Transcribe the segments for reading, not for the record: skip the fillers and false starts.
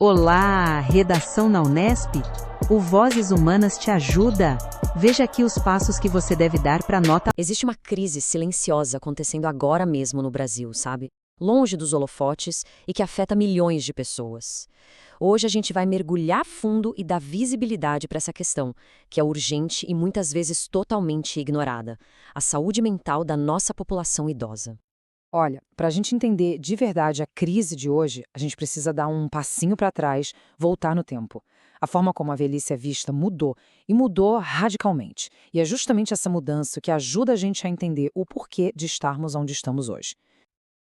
Olá, redação na Unesp? O Vozes Humanas te ajuda. Veja aqui os passos que você deve dar para a nota. Existe uma crise silenciosa acontecendo agora mesmo no Brasil, sabe? Longe dos holofotes e que afeta milhões de pessoas. Hoje a gente vai mergulhar fundo e dar visibilidade para essa questão, que é urgente e muitas vezes totalmente ignorada: a saúde mental da nossa população idosa. Olha, para a gente entender de verdade a crise de hoje, a gente precisa dar um passinho para trás, voltar no tempo. A forma como a velhice é vista mudou, e mudou radicalmente. E é justamente essa mudança que ajuda a gente a entender o porquê de estarmos onde estamos hoje.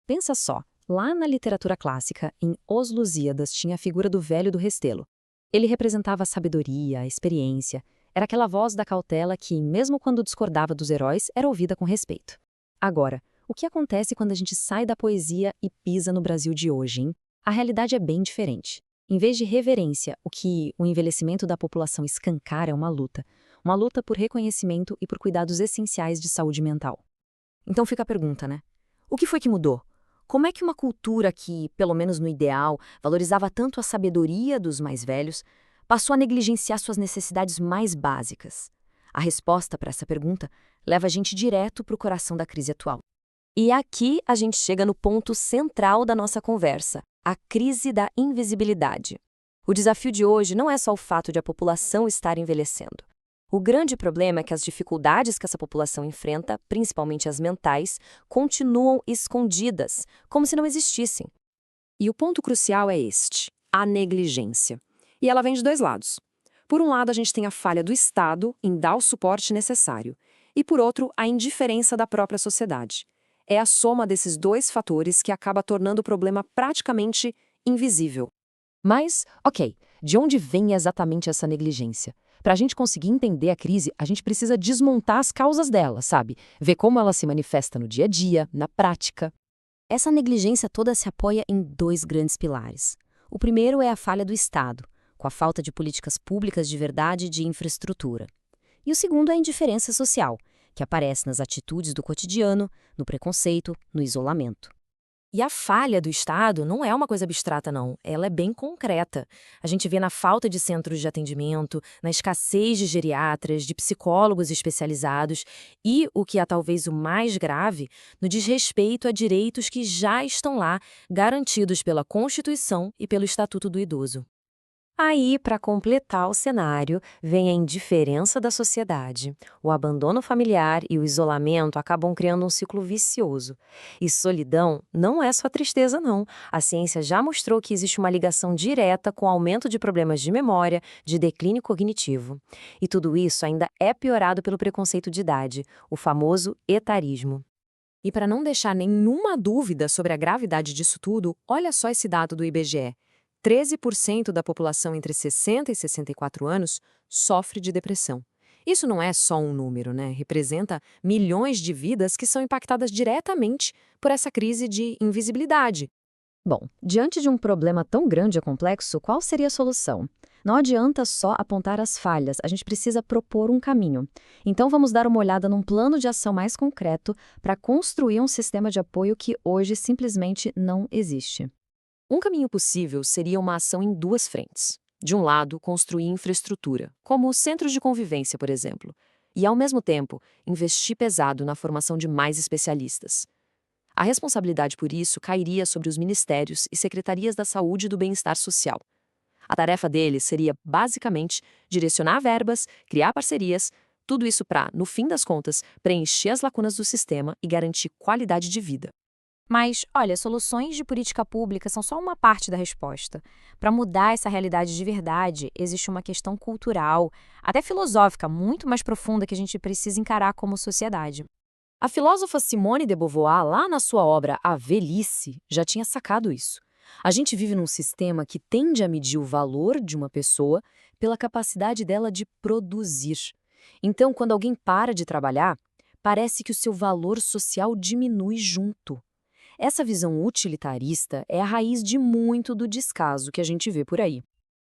Pensa só, lá na literatura clássica, em Os Lusíadas, tinha a figura do velho do Restelo. Ele representava a sabedoria, a experiência, era aquela voz da cautela que, mesmo quando discordava dos heróis, era ouvida com respeito. Agora, o que acontece quando a gente sai da poesia e pisa no Brasil de hoje, hein? A realidade é bem diferente. Em vez de reverência, o que o envelhecimento da população escancara é uma luta. Uma luta por reconhecimento e por cuidados essenciais de saúde mental. Então fica a pergunta, né? O que foi que mudou? Como é que uma cultura que, pelo menos no ideal, valorizava tanto a sabedoria dos mais velhos, passou a negligenciar suas necessidades mais básicas? A resposta para essa pergunta leva a gente direto para o coração da crise atual. E aqui a gente chega no ponto central da nossa conversa, a crise da invisibilidade. O desafio de hoje não é só o fato de a população estar envelhecendo. O grande problema é que as dificuldades que essa população enfrenta, principalmente as mentais, continuam escondidas, como se não existissem. E o ponto crucial é este: a negligência. E ela vem de dois lados. Por um lado, a gente tem a falha do Estado em dar o suporte necessário, e por outro, a indiferença da própria sociedade. É a soma desses dois fatores que acaba tornando o problema praticamente invisível. Mas, ok, de onde vem exatamente essa negligência? Para a gente conseguir entender a crise, a gente precisa desmontar as causas dela, sabe? Ver como ela se manifesta no dia a dia, na prática. Essa negligência toda se apoia em dois grandes pilares. O primeiro é a falha do Estado, com a falta de políticas públicas de verdade e de infraestrutura. E o segundo é a indiferença social, que aparece nas atitudes do cotidiano, no preconceito, no isolamento. E a falha do Estado não é uma coisa abstrata, não. Ela é bem concreta. A gente vê na falta de centros de atendimento, na escassez de geriatras, de psicólogos especializados e, o que é talvez o mais grave, no desrespeito a direitos que já estão lá, garantidos pela Constituição e pelo Estatuto do Idoso. Aí, para completar o cenário, vem a indiferença da sociedade. O abandono familiar e o isolamento acabam criando um ciclo vicioso. E solidão não é só tristeza, não. A ciência já mostrou que existe uma ligação direta com o aumento de problemas de memória, de declínio cognitivo. E tudo isso ainda é piorado pelo preconceito de idade, o famoso etarismo. E para não deixar nenhuma dúvida sobre a gravidade disso tudo, olha só esse dado do IBGE. 13% da população entre 60 e 64 anos sofre de depressão. Isso não é só um número, né? Representa milhões de vidas que são impactadas diretamente por essa crise de invisibilidade. Bom, diante de um problema tão grande e complexo, qual seria a solução? Não adianta só apontar as falhas, a gente precisa propor um caminho. Então vamos dar uma olhada num plano de ação mais concreto para construir um sistema de apoio que hoje simplesmente não existe. Um caminho possível seria uma ação em duas frentes. De um lado, construir infraestrutura, como centros de convivência, por exemplo, e, ao mesmo tempo, investir pesado na formação de mais especialistas. A responsabilidade por isso cairia sobre os ministérios e secretarias da saúde e do bem-estar social. A tarefa deles seria, basicamente, direcionar verbas, criar parcerias, tudo isso para, no fim das contas, preencher as lacunas do sistema e garantir qualidade de vida. Mas, olha, soluções de política pública são só uma parte da resposta. Para mudar essa realidade de verdade, existe uma questão cultural, até filosófica, muito mais profunda que a gente precisa encarar como sociedade. A filósofa Simone de Beauvoir, lá na sua obra A Velhice, já tinha sacado isso. A gente vive num sistema que tende a medir o valor de uma pessoa pela capacidade dela de produzir. Então, quando alguém para de trabalhar, parece que o seu valor social diminui junto. Essa visão utilitarista é a raiz de muito do descaso que a gente vê por aí.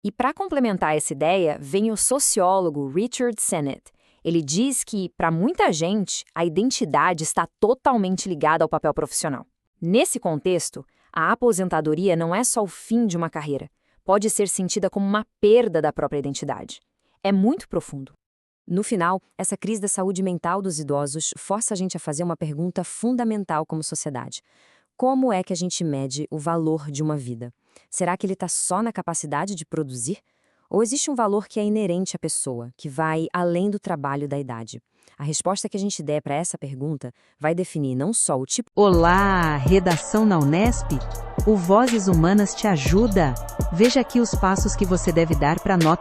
E para complementar essa ideia, vem o sociólogo Richard Sennett. Ele diz que, para muita gente, a identidade está totalmente ligada ao papel profissional. Nesse contexto, a aposentadoria não é só o fim de uma carreira. pode ser sentida como uma perda da própria identidade. É muito profundo. No final, essa crise da saúde mental dos idosos força a gente a fazer uma pergunta fundamental como sociedade. Como é que a gente mede o valor de uma vida? Será que ele está só na capacidade de produzir? Ou existe um valor que é inerente à pessoa, que vai além do trabalho e da idade? A resposta que a gente der para essa pergunta vai definir não só o tipo. Olá, redação na Unesp? O Vozes Humanas te ajuda. Veja aqui os passos que você deve dar para a nota